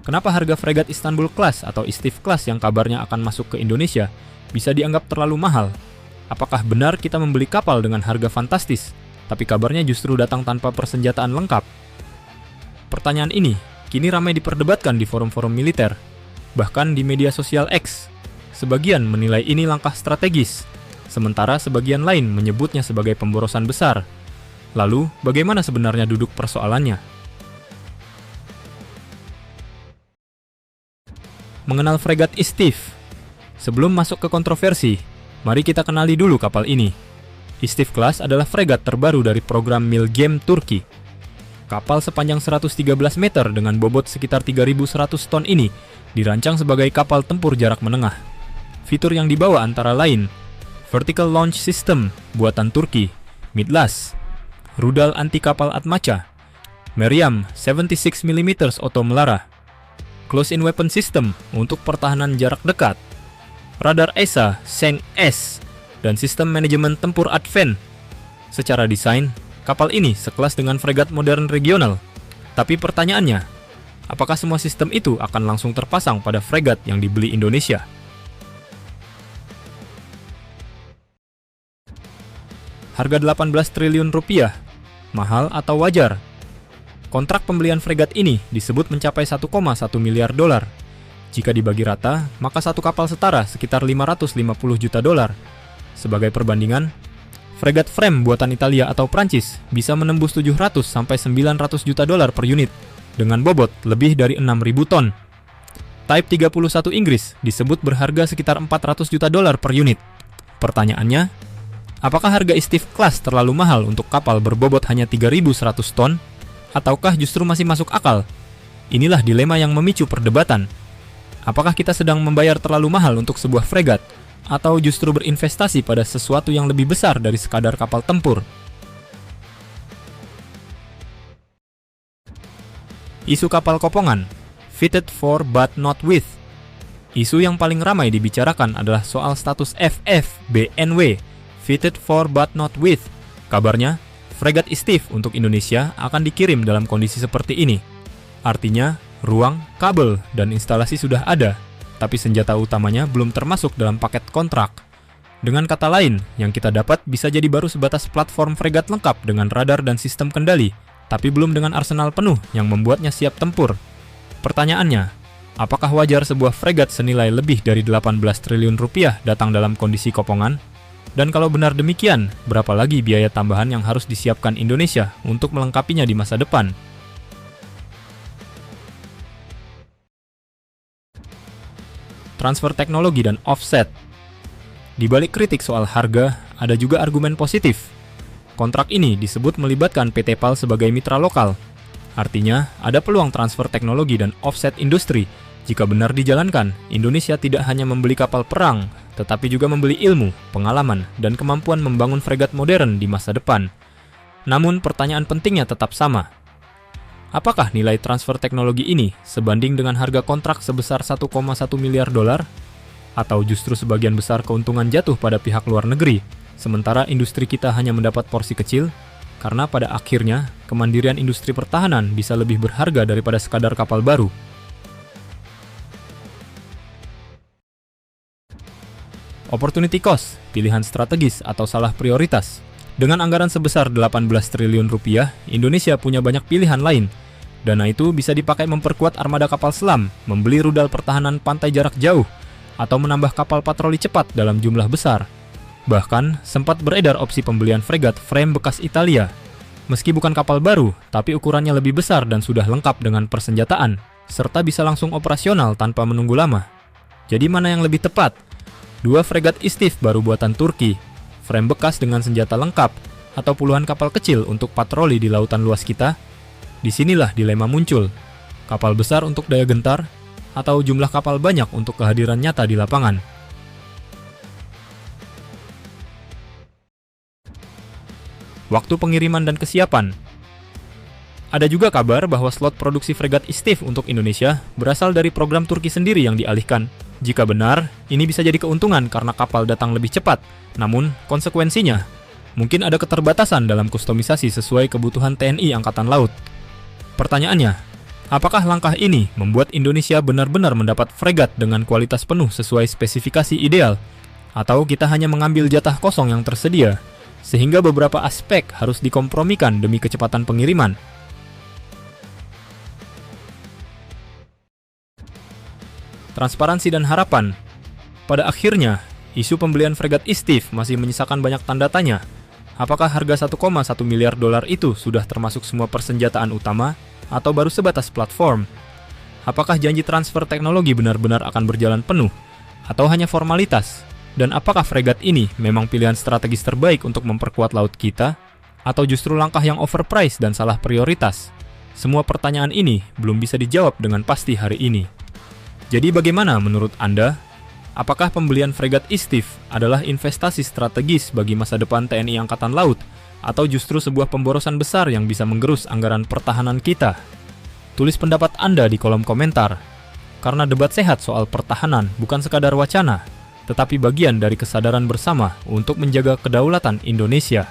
Kenapa harga fregat Istanbul Class atau Istif Class yang kabarnya akan masuk ke Indonesia bisa dianggap terlalu mahal? Apakah benar kita membeli kapal dengan harga fantastis, tapi kabarnya justru datang tanpa persenjataan lengkap? Pertanyaan ini kini ramai diperdebatkan di forum-forum militer, bahkan di media sosial X. Sebagian menilai ini langkah strategis, sementara sebagian lain menyebutnya sebagai pemborosan besar. Lalu, bagaimana sebenarnya duduk persoalannya? Mengenal fregat Istif. Sebelum masuk ke kontroversi, mari kita kenali dulu kapal ini. Istif Class adalah fregat terbaru dari program Milgem Turki. Kapal sepanjang 113 meter dengan bobot sekitar 3.100 ton ini dirancang sebagai kapal tempur jarak menengah. Fitur yang dibawa antara lain Vertical Launch System buatan Turki, Midlas, rudal anti kapal Atmaca, Meriam 76 mm Auto Melara, Close-in Weapon System untuk pertahanan jarak dekat, radar ESA Seng-S, dan sistem manajemen tempur Advent. Secara desain, kapal ini sekelas dengan fregat modern regional. Tapi pertanyaannya, apakah semua sistem itu akan langsung terpasang pada fregat yang dibeli Indonesia? Harga 18 triliun rupiah, mahal atau wajar? Kontrak pembelian fregat ini disebut mencapai 1,1 miliar dolar. Jika dibagi rata, maka satu kapal setara sekitar 550 juta dolar. Sebagai perbandingan, fregat frame buatan Italia atau Prancis bisa menembus 700 sampai 900 juta dolar per unit, dengan bobot lebih dari 6.000 ton. Type 31 Inggris disebut berharga sekitar 400 juta dolar per unit. Pertanyaannya, apakah harga Istif Class terlalu mahal untuk kapal berbobot hanya 3.100 ton? Ataukah justru masih masuk akal? Inilah dilema yang memicu perdebatan. Apakah kita sedang membayar terlalu mahal untuk sebuah fregat, atau justru berinvestasi pada sesuatu yang lebih besar dari sekadar kapal tempur? Isu kapal kopongan, fitted for but not with. Isu yang paling ramai dibicarakan adalah soal status FF-BNW, fitted for but not with. Kabarnya, fregat Istif untuk Indonesia akan dikirim dalam kondisi seperti ini. Artinya, ruang, kabel, dan instalasi sudah ada, tapi senjata utamanya belum termasuk dalam paket kontrak. Dengan kata lain, yang kita dapat bisa jadi baru sebatas platform fregat lengkap dengan radar dan sistem kendali, tapi belum dengan arsenal penuh yang membuatnya siap tempur. Pertanyaannya, apakah wajar sebuah fregat senilai lebih dari 18 triliun rupiah datang dalam kondisi kopongan? Dan kalau benar demikian, berapa lagi biaya tambahan yang harus disiapkan Indonesia untuk melengkapinya di masa depan? Transfer teknologi dan offset. Di balik kritik soal harga, ada juga argumen positif. Kontrak ini disebut melibatkan PT PAL sebagai mitra lokal. Artinya, ada peluang transfer teknologi dan offset industri. Jika benar dijalankan, Indonesia tidak hanya membeli kapal perang, tetapi juga membeli ilmu, pengalaman, dan kemampuan membangun fregat modern di masa depan. Namun, pertanyaan pentingnya tetap sama. Apakah nilai transfer teknologi ini sebanding dengan harga kontrak sebesar 1,1 miliar dolar? Atau justru sebagian besar keuntungan jatuh pada pihak luar negeri, sementara industri kita hanya mendapat porsi kecil? Karena pada akhirnya, kemandirian industri pertahanan bisa lebih berharga daripada sekadar kapal baru. Opportunity cost, pilihan strategis atau salah prioritas. Dengan anggaran sebesar 18 triliun rupiah, Indonesia punya banyak pilihan lain. Dana itu bisa dipakai memperkuat armada kapal selam, membeli rudal pertahanan pantai jarak jauh, atau menambah kapal patroli cepat dalam jumlah besar. Bahkan, sempat beredar opsi pembelian fregat frame bekas Italia. Meski bukan kapal baru, tapi ukurannya lebih besar dan sudah lengkap dengan persenjataan, serta bisa langsung operasional tanpa menunggu lama. Jadi mana yang lebih tepat? 2 fregat Istif baru buatan Turki, frame bekas dengan senjata lengkap, atau puluhan kapal kecil untuk patroli di lautan luas kita? Disinilah dilema muncul. Kapal besar untuk daya gentar, atau jumlah kapal banyak untuk kehadiran nyata di lapangan? Waktu pengiriman dan kesiapan. Ada juga kabar bahwa slot produksi fregat Istif untuk Indonesia berasal dari program Turki sendiri yang dialihkan. Jika benar, ini bisa jadi keuntungan karena kapal datang lebih cepat. Namun, konsekuensinya, mungkin ada keterbatasan dalam kustomisasi sesuai kebutuhan TNI Angkatan Laut. Pertanyaannya, Apakah langkah ini membuat Indonesia benar-benar mendapat fregat dengan kualitas penuh sesuai spesifikasi ideal? Atau kita hanya mengambil jatah kosong yang tersedia, sehingga beberapa aspek harus dikompromikan demi kecepatan pengiriman? Transparansi dan harapan. Pada akhirnya, isu pembelian fregat ISTIF masih menyisakan banyak tanda tanya. Apakah harga 1,1 miliar dolar itu sudah termasuk semua persenjataan utama, atau baru sebatas platform? Apakah janji transfer teknologi benar-benar akan berjalan penuh, atau hanya formalitas? Dan apakah fregat ini memang pilihan strategis terbaik untuk memperkuat laut kita, atau justru langkah yang overpriced dan salah prioritas? Semua pertanyaan ini belum bisa dijawab dengan pasti hari ini. Jadi bagaimana menurut Anda? Apakah pembelian fregat ISTIF adalah investasi strategis bagi masa depan TNI Angkatan Laut, atau justru sebuah pemborosan besar yang bisa menggerus anggaran pertahanan kita? Tulis pendapat Anda di kolom komentar. Karena debat sehat soal pertahanan bukan sekadar wacana, tetapi bagian dari kesadaran bersama untuk menjaga kedaulatan Indonesia.